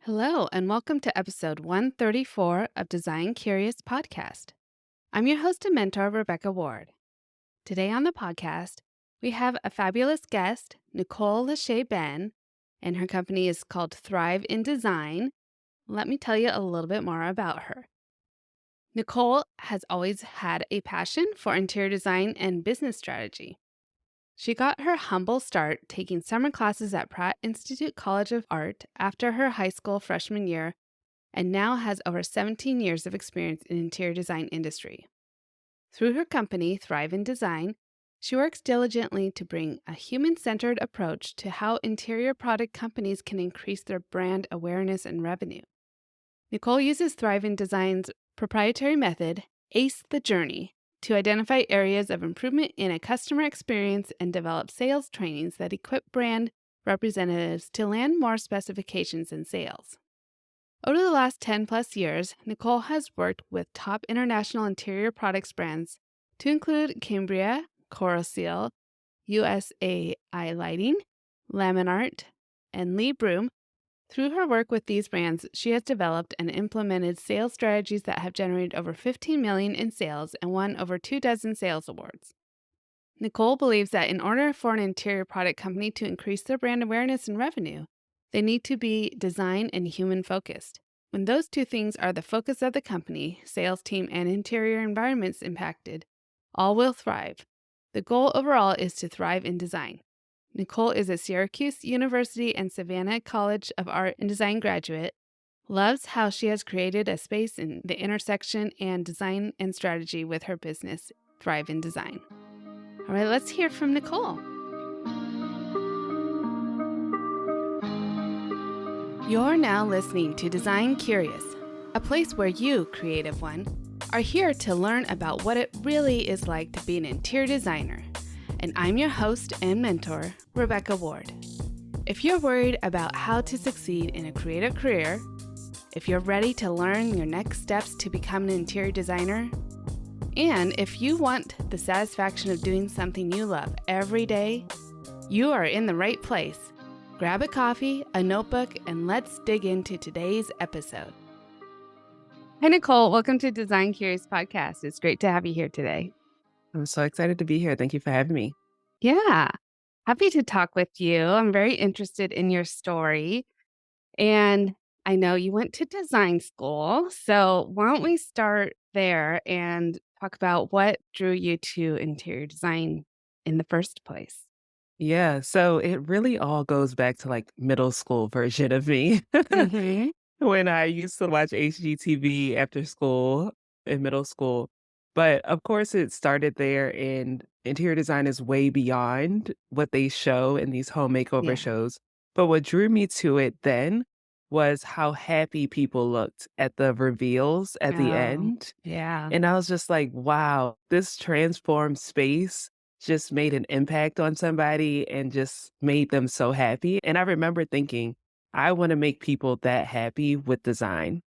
Hello, and welcome to episode 134 of Design Curious Podcast. I'm your host and mentor, Rebecca Ward. Today on the podcast, we have a fabulous guest, Nicole Lashae Ben, and her company is called Thrive in Design. Let me tell you a little bit more about her. Nicole has always had a passion for interior design and business strategy. She got her humble start taking summer classes at Pratt Institute College of Art after her high school freshman year and now has over 17 years of experience in interior design industry. Through her company, Thrive in Design, she works diligently to bring a human-centered approach to how interior product companies can increase their brand awareness and revenue. Nicole uses Thrive in Design's proprietary method, ACE the Journey, to identify areas of improvement in a customer experience and develop sales trainings that equip brand representatives to land more specifications in sales. Over the last 10 plus years, Nicole has worked with top international interior products brands to include Cambria, Coralseal, USAI Lighting, Laminart, and Lee Broom. Through her work with these brands, she has developed and implemented sales strategies that have generated over $15 million in sales and won over 24 sales awards. Nicole believes that in order for an interior product company to increase their brand awareness and revenue, they need to be design and human focused. When those two things are the focus of the company, sales team, and interior environments impacted, all will thrive. The goal overall is to thrive in design. Nicole is a Syracuse University and Savannah College of Art and Design graduate, loves how she has created a space in the intersection and design and strategy with her business, Thrive in Design. All right, let's hear from Nicole. You're now listening to Design Curious, a place where you, creative one, are here to learn about what it really is like to be an interior designer. And I'm your host and mentor, Rebecca Ward. If you're worried about how to succeed in a creative career, if you're ready to learn your next steps to become an interior designer, and if you want the satisfaction of doing something you love every day, you are in the right place. Grab a coffee, a notebook, and let's dig into today's episode. Hi, Nicole. Welcome to Design Curious Podcast. It's great to have you here today. I'm so excited to be here. Thank you for having me. Yeah, happy to talk with you. I'm very interested in your story. And I know you went to design school. So why don't we start there and talk about what drew you to interior design in the first place? Yeah, so it really all goes back to like middle school version of me Mm-hmm. when I used to watch HGTV after school in middle school. But of course, it started there, and interior design is way beyond what they show in these home makeover Yeah. shows. But what drew me to it then was how happy people looked at the reveals at the Oh, end. yeah. And I was just like, wow, this transformed space just made an impact on somebody and just made them so happy. And I remember thinking, I want to make people that happy with design.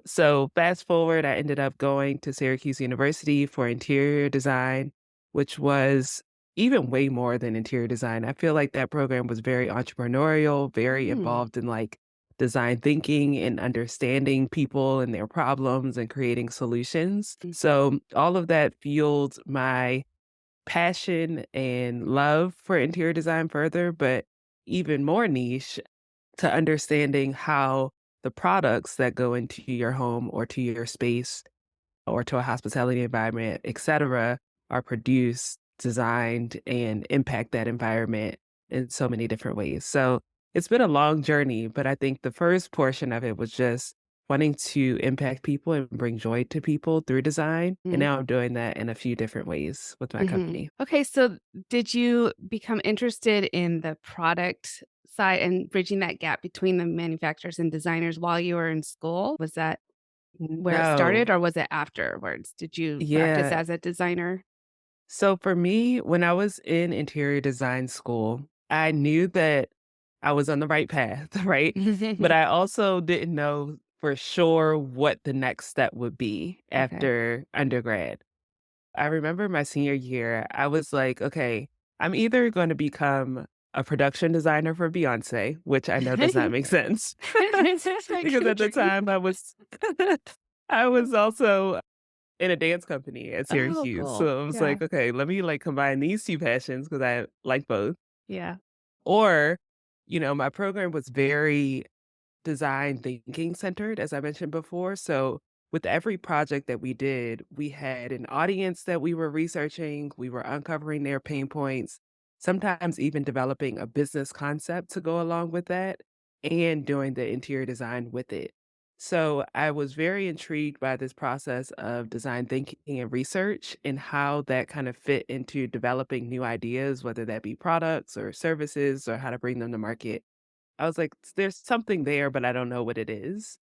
So fast forward, I ended up going to Syracuse University for interior design, which was even way more than interior design. I feel like that program was very entrepreneurial, very Mm. involved in like design thinking and understanding people and their problems and creating solutions. Mm. So all of that fueled my passion and love for interior design further, but even more niche to understanding how the products that go into your home or to your space or to a hospitality environment, et cetera, are produced, designed, and impact that environment in so many different ways. So it's been a long journey, but I think the first portion of it was just wanting to impact people and bring joy to people through design. And Mm. now I'm doing that in a few different ways with my Mhm. company. Okay, so did you become interested in the product side and bridging that gap between the manufacturers and designers while you were in school? Was that where it No. started, or was it afterwards? Did you practice Yeah. as a designer? So for me, when I was in interior design school, I knew that I was on the right path, right? But I also didn't know for sure what the next step would be Okay. after undergrad. I remember my senior year, I was like, okay, I'm either going to become a production designer for Beyoncé, which I know does not make sense I because can at the dream. time I was also in a dance company at Oh, Syracuse. cool. So I was Yeah. like, okay, let me like combine these 2 passions because I like both. Yeah. Or, my program was very design thinking centered, as I mentioned before. So, with every project that we did, we had an audience that we were researching, we were uncovering their pain points, sometimes even developing a business concept to go along with that, and doing the interior design with it. So, I was very intrigued by this process of design thinking and research and how that kind of fit into developing new ideas, whether that be products or services or how to bring them to market. I was like, "There's something there, but I don't know what it is."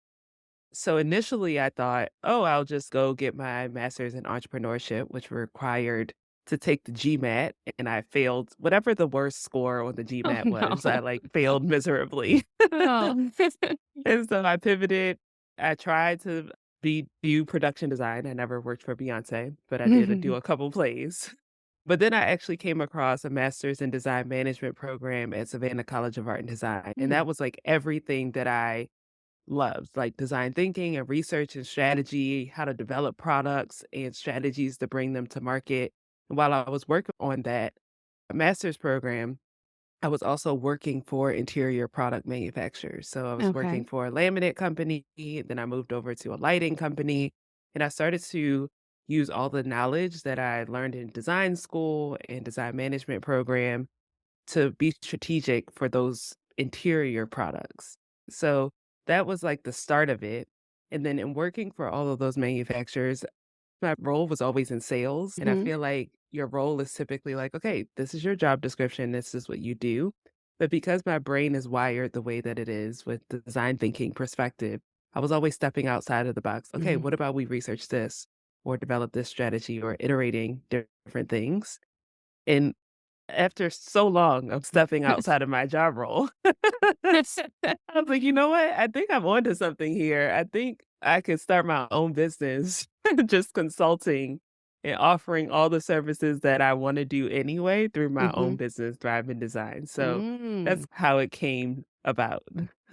So initially I thought, "Oh, I'll just go get my master's in entrepreneurship," which required to take the GMAT, and I failed whatever the worst score on the Oh, GMAT was. I, no. like, failed miserably. Oh. And so I pivoted. I tried to do production design. I never worked for Beyoncé, but I did do a couple plays. But then I actually came across a master's in design management program at Savannah College of Art and Design, and that Mm, was, like, everything that I loved, like design thinking and research and strategy, how to develop products and strategies to bring them to market. And while I was working on that master's program, I was also working for interior product manufacturers. So I was working okay. for a laminate company, then I moved over to a lighting company, and I started to use all the knowledge that I learned in design school and design management program to be strategic for those interior products. So that was like the start of it. And then in working for all of those manufacturers, my role was always in sales, and I Mhm, feel like your role is typically like, "Okay, this is your job description, this is what you do." But because my brain is wired the way that it is with the design thinking perspective, I was always stepping outside of the box. "Okay, mhm. what about we research this or develop this strategy or iterating different things?" And after so long of stepping outside of my job role, I was like, "You know what? I think I'm onto something here. I think I could start my own business, just consulting and offering all the services that I wanna do anyway through my own Mhm. business, Thrive in Design." So, that's Mm. how it came about.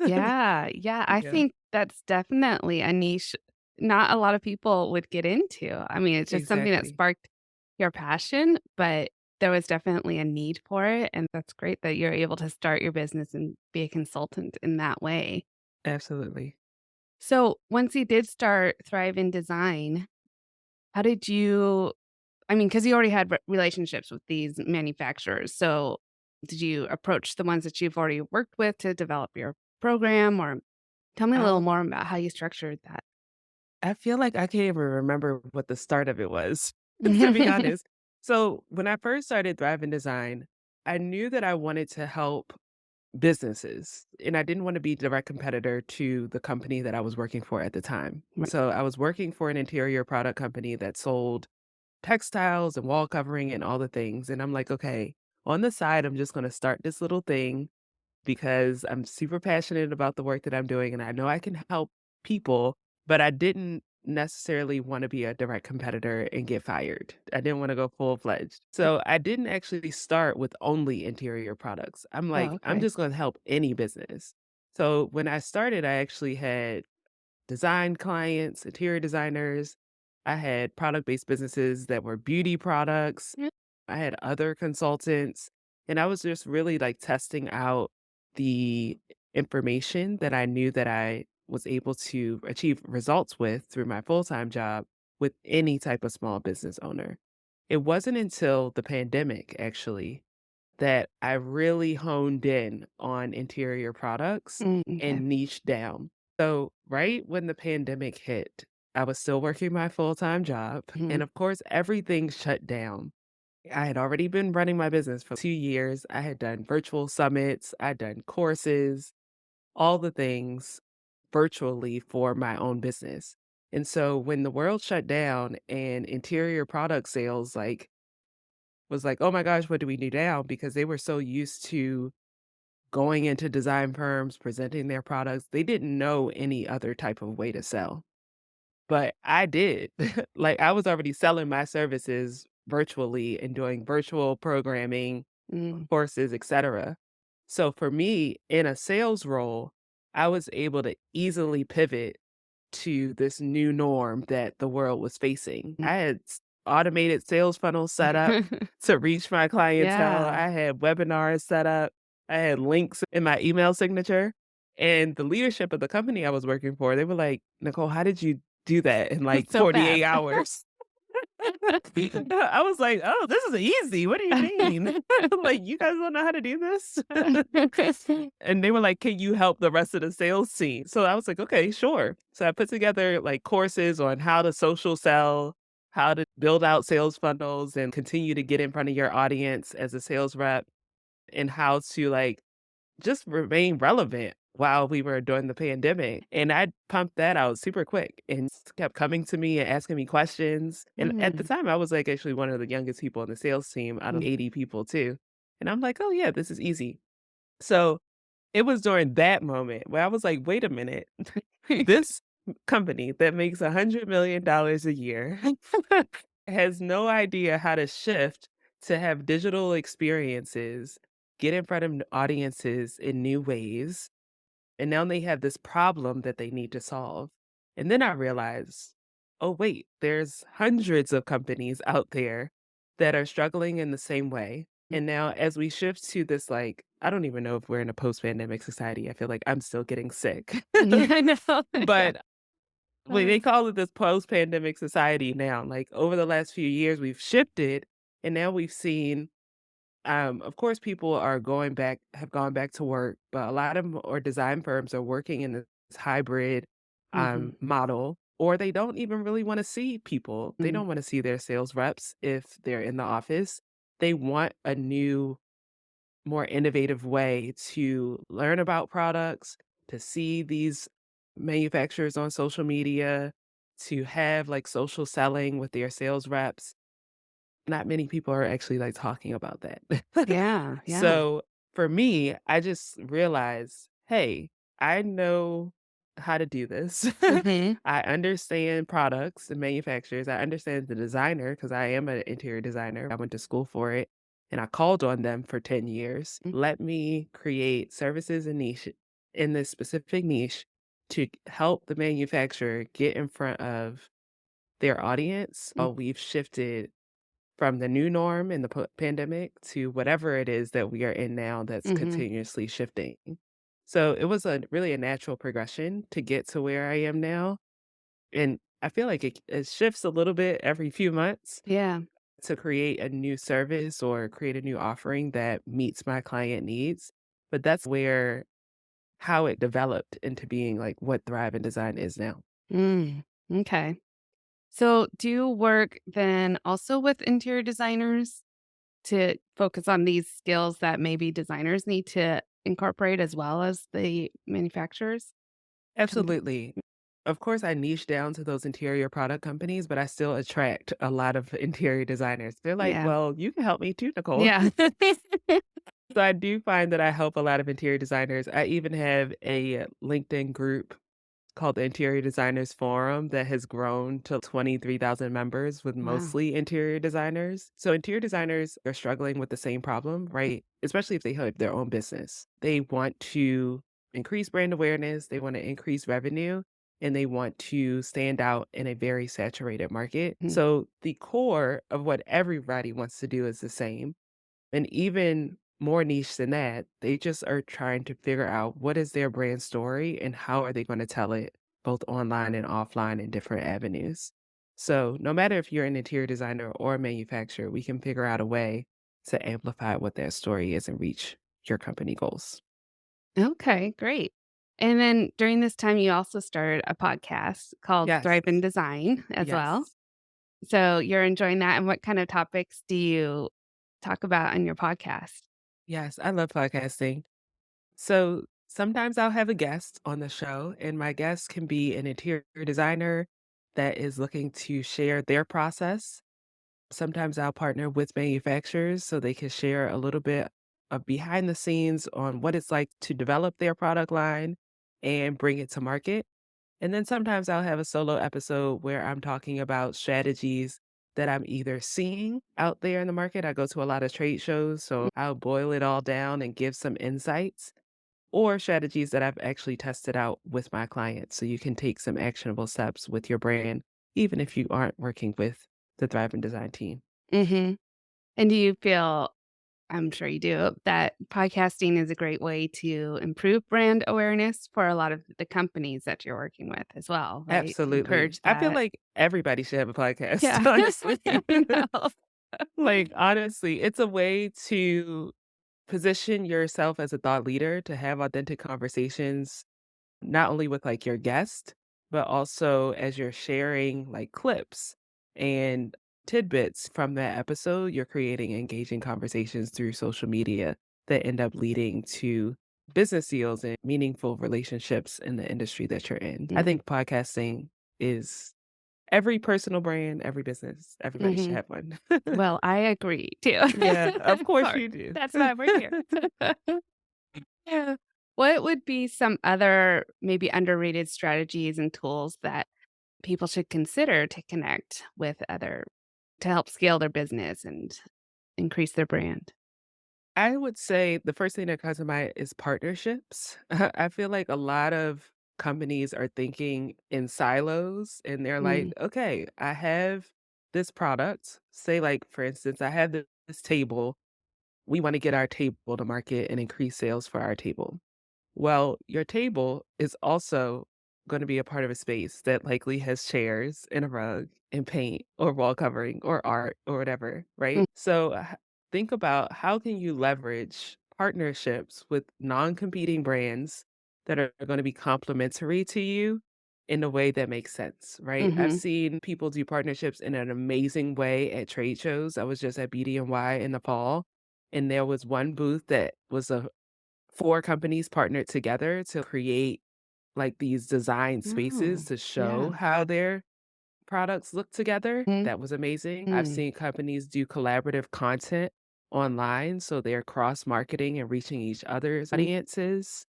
Yeah, yeah, I Yeah, think that's definitely a niche not a lot of people would get into. I mean, it's just something that exactly. sparked your passion, but there was definitely a need for it, and that's great that you're able to start your business and be a consultant in that way. Absolutely. So, once you did start Thrive in Design, how did you I mean, because you already had relationships with these manufacturers, so did you approach the ones that you've already worked with to develop your program, or tell me a little Um, more about how you structured that? I feel like I can't even remember what the start of it was, to be honest. So, when I first started Thrive in Design, I knew that I wanted to help businesses, and I didn't want to be direct competitor to the company that I was working for at the time. Right. So I was working for an interior product company that sold textiles and wall covering and all the things. And I'm like, okay, on the side, I'm just going to start this little thing because I'm super passionate about the work that I'm doing and I know I can help people, but I didn't necessarily want to be a direct competitor and get fired. I didn't want to go full fledged. So I didn't actually start with only interior products. I'm Oh, like, I'm okay. just going to help any business. So when I started, I actually had design clients, interior designers. I had product based businesses that were beauty products. Yeah. I had other consultants, and I was just really like testing out the information that I knew that I was able to achieve results with through my full time job with any type of small business owner. It wasn't until the pandemic, actually, that I really honed in on interior products Okay. and niched down. So, right when the pandemic hit, I was still working my full time job. Mhm. And of course, everything shut down. I had already been running my business for 2 years. I had done virtual summits, I'd done courses, all the things virtually for my own business. And so when the world shut down and interior product sales was like, "Oh my gosh, what do we do now?" Because they were so used to going into design firms, presenting their products. They didn't know any other type of way to sell, but I did. Like, I was already selling my services virtually and doing virtual programming, Mm. courses, etcetera. So for me, in a sales role, I was able to easily pivot to this new norm that the world was facing. I had automated sales funnels set up to reach my clientele. Yeah. I had webinars set up. I had links in my email signature. And the leadership of the company I was working for, they were like, Nicole, how did you do that in like So 48 fast. hours? I was like, "Oh, this is easy. What do you mean? Like, you guys don't know how to do this?" And they were like, "Can you help the rest of the sales team?" So I was like, "Okay, sure." So I put together like courses on how to social sell, how to build out sales funnels and continue to get in front of your audience as a sales rep, and how to like just remain relevant while we were doing the pandemic, and I pumped that out super quick and kept coming to me and asking me questions, and at the Mm, time, I was, like, actually one of the youngest people on the sales team out of mm. 80 people too, and I'm like, "Oh, yeah, this is easy." So, it was during that moment where I was like, "Wait a minute, this company that makes $100 million a year has no idea how to shift to have digital experiences, get in front of audiences in new ways, and now they have this problem that they need to solve." And then I realized, oh, wait, there's hundreds of companies out there that are struggling in the same way. And now, as we shift to this, like, I don't even know if we're in a post pandemic society. I feel like I'm still getting sick. Yeah, I know. Yeah. But they Uh, call it this post pandemic society now. Like, over the last few years, we've shifted, and now we've seen of course, people are have gone back to work, but a lot of 'em or design firms are working in this hybrid mhm, model, or they don't even really want to see people. They mhm, don't want to see their sales reps if they're in the office. They want a new, more innovative way to learn about products, to see these manufacturers on social media, to have like social selling with their sales reps. Not many people are actually, like, talking about that. yeah, yeah. So, for me, I just realized, "Hey, I know how to do this. Mhm, I understand products and manufacturers. I understand the designer because I am an interior designer. I went to school for it, and I called on them for 10 years. mm, Let me create services and niche in this specific niche to help the manufacturer get in front of their audience." mm, We've shifted from the new norm in the pandemic to whatever it is that we are in now that's mhm. continuously shifting. So it was really a natural progression to get to where I am now. And I feel like it shifts a little bit every few months Yeah. to create a new service or create a new offering that meets my client needs. But that's where how it developed into being like what Thrive in Design is now. Mm, okay. So, do you work then also with interior designers to focus on these skills that maybe designers need to incorporate as well as the manufacturers? Kind of. Absolutely. Of course, I niche down to those interior product companies, but I still attract a lot of interior designers. They're like, Yeah. "Well, you can help me too, Nicole." Yeah. So I do find that I help a lot of interior designers. I even have a LinkedIn group called the Interior Designers Forum that has grown to 23,000 members with Wow. mostly interior designers. So interior designers are struggling with the same problem, right? Especially if they have their own business. They want to increase brand awareness, they want to increase revenue, and they want to stand out in a very saturated market. Mm, So the core of what everybody wants to do is the same. And even more niche than that, they just are trying to figure out what is their brand story and how are they going to tell it both online and offline in different avenues. So, no matter if you're an interior designer or a manufacturer, we can figure out a way to amplify what that story is and reach your company goals. okay, great. And then during this time, you also started a podcast called Yes. Thrive in Design as well. Yes. So you're enjoying that. And what kind of topics do you talk about on your podcast? Yes. I love podcasting. So sometimes I'll have a guest on the show, and my guest can be an interior designer that is looking to share their process. Sometimes I'll partner with manufacturers so they can share a little bit of behind the scenes on what it's like to develop their product line and bring it to market. And then sometimes I'll have a solo episode where I'm talking about strategies that I'm either seeing out there in the market. I go to a lot of trade shows, so I'll boil it all down and give some insights or strategies that I've actually tested out with my clients. So you can take some actionable steps with your brand, even if you aren't working with the Thrive and Design team. Mhm. And do you feel I'm sure you do, that podcasting is a great way to improve brand awareness for a lot of the companies that you're working with as well, right? Absolutely. Encourage I feel that. like everybody should have a podcast, Yeah. honestly. I know. Like, honestly, it's a way to position yourself as a thought leader, to have authentic conversations, not only with like your guest, but also as you're sharing like clips and tidbits from that episode, you're creating engaging conversations through social media that end up leading to business deals and meaningful relationships in the industry that you're in. I Mhm, think podcasting is every personal brand, every business, everybody should mhm. have one. Well, I agree too. Yeah, of Of course course, you do. that's why we're here. Yeah. What would be some other maybe underrated strategies and tools that people should consider to connect with other to help scale their business and increase their brand? I would say the first thing that comes to mind is partnerships. I feel like a lot of companies are thinking in silos and they're like, Mm, okay, I have this product. Say, like, for instance, I have this table. We want to get our table to market and increase sales for our table. Well, your table is also gonna be a part of a space that likely has chairs and a rug and paint or wall covering or art or whatever, mm, right? So, think about how can you leverage partnerships with non-competing brands that are gonna be complementary to you in a way that makes sense, right? I've mhm, seen people do partnerships in an amazing way at trade shows. I was just at BD&Y in the fall, and there was one booth that was a 4 companies partnered together to create, like, these design spaces oh, to yeah. show how their products look together. Mhm, That was amazing. I've mm, seen companies do collaborative content online, so they're cross-marketing and reaching each other's mm, audiences.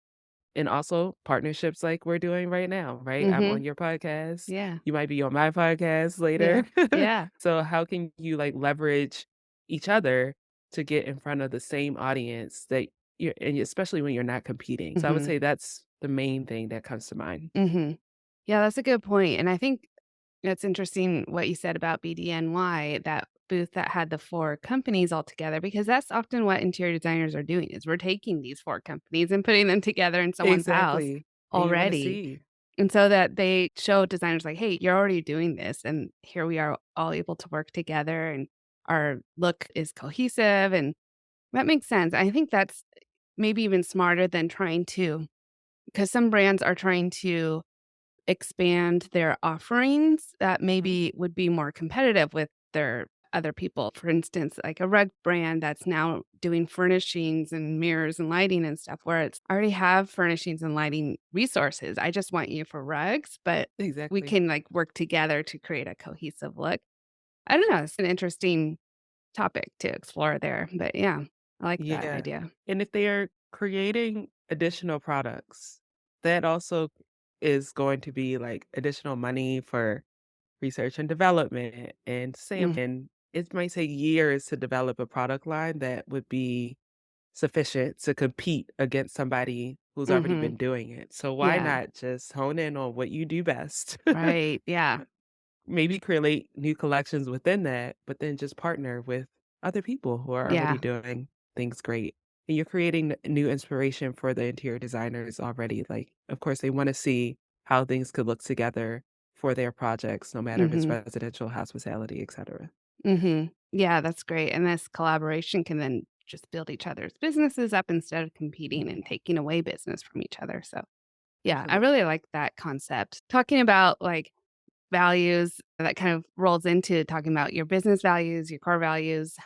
And also partnerships like we're doing right now, right? I'm mhm, on your podcast. yeah, You might be on my podcast later. yeah, yeah, So how can you like leverage each other to get in front of the same audience that you're and especially when you're not competing. So I would mhm, say that's the main thing that comes to mind. mhm. Yeah, that's a good point, and I think it's interesting what you said about BDNY, that booth that had the 4 companies all together, because that's often what interior designers are doing, is we're taking these 4 companies and putting them together in someone's house Exactly. And you wanna already, see. and so that they show designers like, "Hey, you're already doing this, and here we are all able to work together, and our look is cohesive," and that makes sense. I think that's maybe even smarter than trying to, because some brands are trying to expand their offerings that Mhm. maybe would be more competitive with their other people. For instance, like a rug brand that's now doing furnishings and mirrors and lighting and stuff where it's I already have furnishings and lighting resources. I just want you for rugs, but we Exactly. can like work together to create a cohesive look. I don't know. It's an interesting topic to explore there. But yeah, I like that Yeah. idea. And if they're creating additional products, that also is going to be like additional money for research and development and Mm, sampling. It might take years to develop a product line that would be sufficient to compete against somebody who's already hmm. been doing it. So why Yeah. not just hone in on what you do best? Right. Yeah. Maybe create new collections within that, but then just partner with other people who are already Yeah. doing things great. And you're creating new inspiration for the interior designers already. Like, of course, they want to see how things could look together for their projects, no matter if it's Hmm. residential, hospitality, etc. Mhm. Yeah, that's great, and this collaboration can then just build each other's businesses up instead of competing and taking away business from each other, so, yeah, I Absolutely. really like that concept. Talking about, like, values, that kind of rolls into talking about your business values, your core values.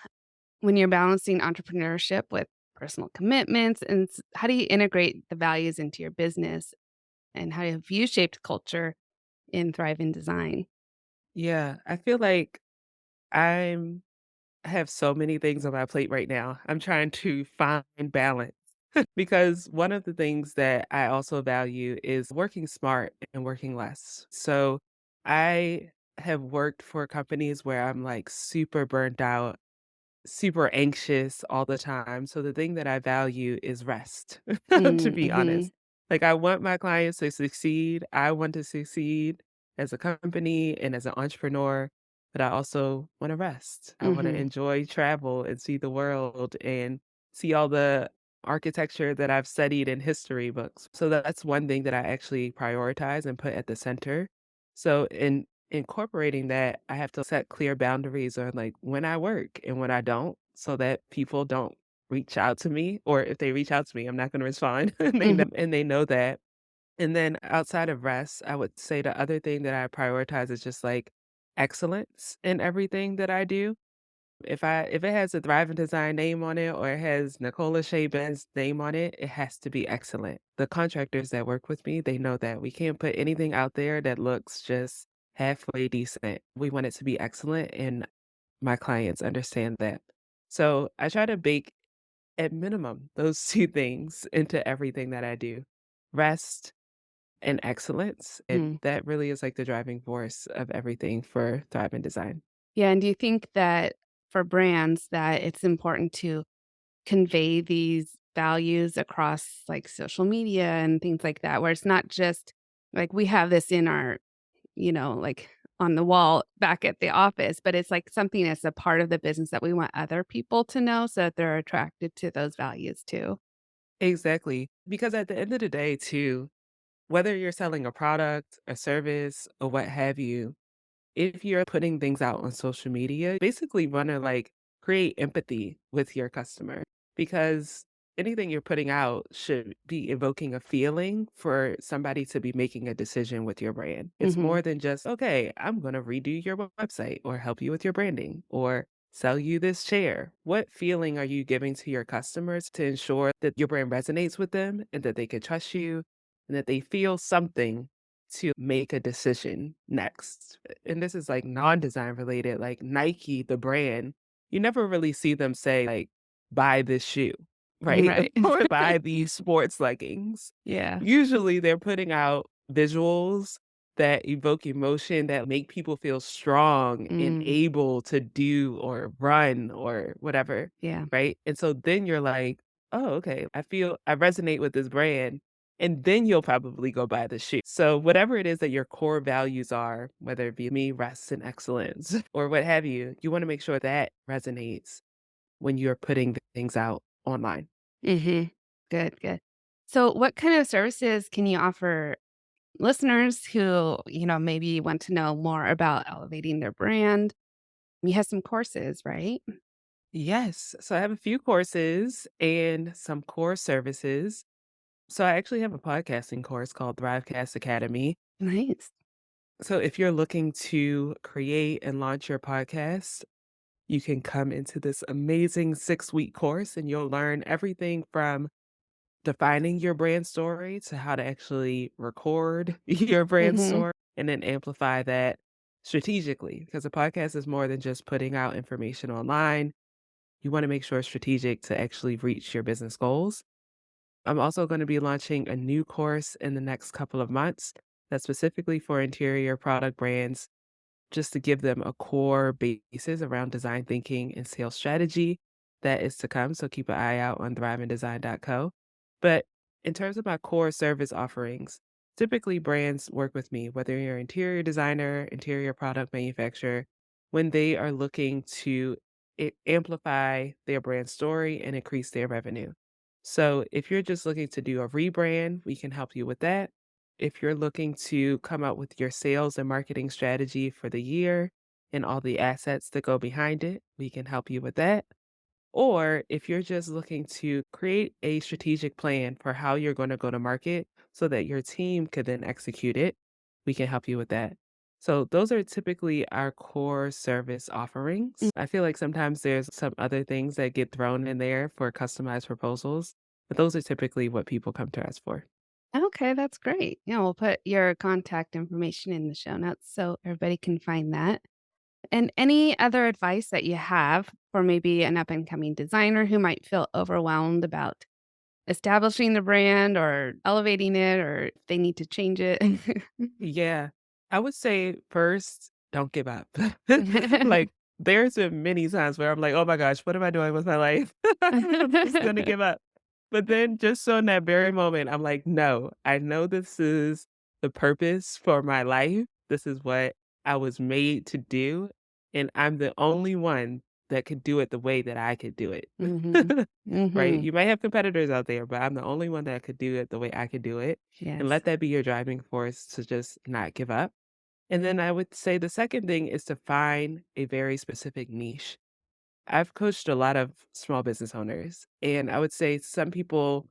When you're balancing entrepreneurship with personal commitments, and how do you integrate the values into your business, and how have you shaped culture in Thrive in Design? Yeah, I feel like I'm I have so many things on my plate right now. I'm trying to find balance because one of the things that I also value is working smart and working less. So I have worked for companies where I'm, like, super burnt out, super anxious all the time. So the thing that I value is rest, to be Mm-hmm. honest. Like, I want my clients to succeed. I want to succeed as a company and as an entrepreneur, but I also want to rest. I want to Mm-hmm. enjoy travel and see the world and see all the architecture that I've studied in history books. So that's one thing that I actually prioritize and put at the center. So in incorporating that, I have to set clear boundaries on, like, when I work and when I don't, so that people don't reach out to me, or if they reach out to me, I'm not gonna respond, Mm-hmm. and they know that. And then outside of rest, I would say the other thing that I prioritize is just, like, excellence in everything that I do. If it has a Thrive and Design name on it or it has Nicole Lashae Ben's name on it, it has to be excellent. The contractors that work with me, they know that we can't put anything out there that looks just halfway decent. We want it to be excellent, and my clients understand that. So I try to bake at minimum those 2 things into everything that I do. Rest and excellence, and that really is like the driving force of everything for Thrive and Design. Yeah, and do you think that for brands that it's important to convey these values across, like, social media and things like that, where it's not just, like, we have this in our, like, on the wall back at the office, but it's, like, something that's a part of the business that we want other people to know so that they're attracted to those values too? Exactly, because at the end of the day too, whether you're selling a product, a service, or what have you, if you're putting things out on social media, basically wanna, like, create empathy with your customer, because anything you're putting out should be evoking a feeling for somebody to be making a decision with your brand. It's Mhm, more than just, "Okay, I'm gonna redo your website or help you with your branding or sell you this chair." What feeling are you giving to your customers to ensure that your brand resonates with them and that they can trust you and that they feel something to make a decision next? And this is, like, non-design related, like Nike, the brand, you never really see them say, like, "Buy this shoe," right? right. Or "Buy these sports leggings." Yeah, Usually, they're putting out visuals that evoke emotion, that make people feel strong and mm, able to do or run or whatever, yeah, right? And so then you're like, "Oh, okay, I resonate with this brand," and then you'll probably go buy the shoe. So whatever it is that your core values are, whether it be me, rest, and excellence, or what have you wanna make sure that resonates when you're putting things out online. mhm. Good, good. So what kind of services can you offer listeners who, maybe want to know more about elevating their brand? You have some courses, right? Yes. So I have a few courses and some core services. So I actually have a podcasting course called Thrivecast Academy. Nice. So if you're looking to create and launch your podcast, you can come into this amazing 6-week course and you'll learn everything from defining your brand story to how to actually record your brand Mhm, story and then amplify that strategically. Because a podcast is more than just putting out information online. You want to make sure it's strategic to actually reach your business goals. I'm also going to be launching a new course in the next couple of months that's specifically for interior product brands, just to give them a core basis around design thinking and sales strategy that is to come. So keep an eye out on thriveanddesign.co. But in terms of my core service offerings, typically brands work with me, whether you're an interior designer, interior product manufacturer, when they are looking to amplify their brand story and increase their revenue. So if you're just looking to do a rebrand, we can help you with that. If you're looking to come up with your sales and marketing strategy for the year and all the assets that go behind it, we can help you with that. Or if you're just looking to create a strategic plan for how you're going to go to market so that your team could then execute it, we can help you with that. So those are typically our core service mm. offerings. I feel like sometimes there's some other things that get thrown in there for customized proposals, but those are typically what people come to us for. Okay, that's great. Yeah, we'll put your contact information in the show notes so everybody can find that. And any other advice that you have for maybe an up and coming designer who might feel overwhelmed about establishing the brand or elevating it or if they need to change it? Yeah. I would say first don't give up. Like, there's been many times where I'm like, "Oh my gosh, what am I doing with my life? I'm just gonna give up." But then just so in that very moment, I'm like, "No, I know this is the purpose for my life. This is what I was made to do, and I'm the only one that could do it the way that I could do it." Mhm. Right? Mhm. You might have competitors out there, but I'm the only one that could do it the way I could do it, and Yes. let that be your driving force to just not give up. And then I would say the second thing is to find a very specific niche. I've coached a lot of small business owners, and I would say some people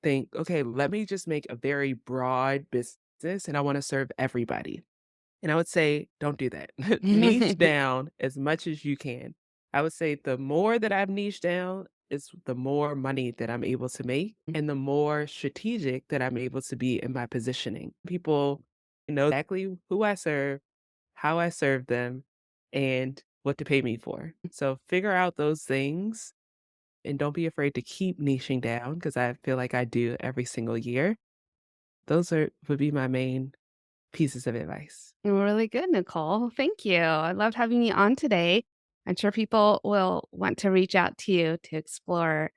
think, okay, let me just make a very broad business and I want to serve everybody. And I would say, don't do that. Niche down as much as you can. I would say the more that I've niched down is the more money that I'm able to make and the more strategic that I'm able to be in my positioning. People know exactly who I serve, how I serve them, and what to pay me for. So figure out those things and don't be afraid to keep niching down because I feel like I do every single year. Those are would be my main pieces of advice. Really good, Nicole. Thank you. I loved having you on today. I'm sure people will want to reach out to you to explore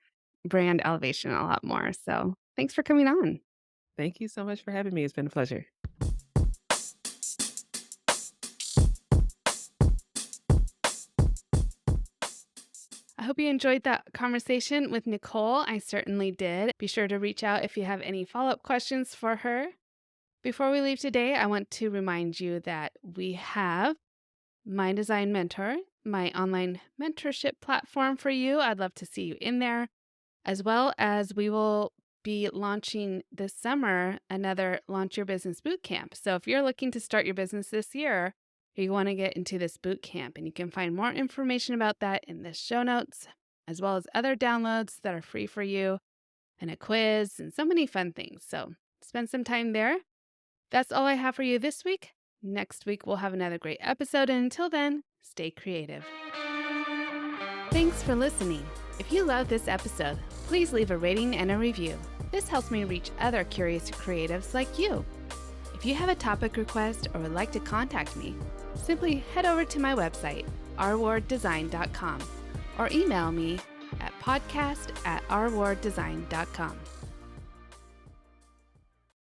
brand elevation a lot more. So thanks for coming on. Thank you so much for having me. It's been a pleasure. I hope you enjoyed that conversation with Nicole. I certainly did. Be sure to reach out if you have any follow up questions for her. Before we leave today, I want to remind you that we have My Design Mentor, my online mentorship platform for you. I'd love to see you in there, as well as we will be launching this summer another Launch Your Business Bootcamp. So if you're looking to start your business this year, you want to get into this boot camp, and you can find more information about that in the show notes, as well as other downloads that are free for you, and a quiz, and so many fun things. So spend some time there. That's all I have for you this week. Next week, we'll have another great episode. And until then, stay creative. Thanks for listening. If you love this episode, please leave a rating and a review. This helps me reach other curious creatives like you. If you have a topic request or would like to contact me, simply head over to my website, rwarddesign.com, or email me at podcast@rwarddesign.com.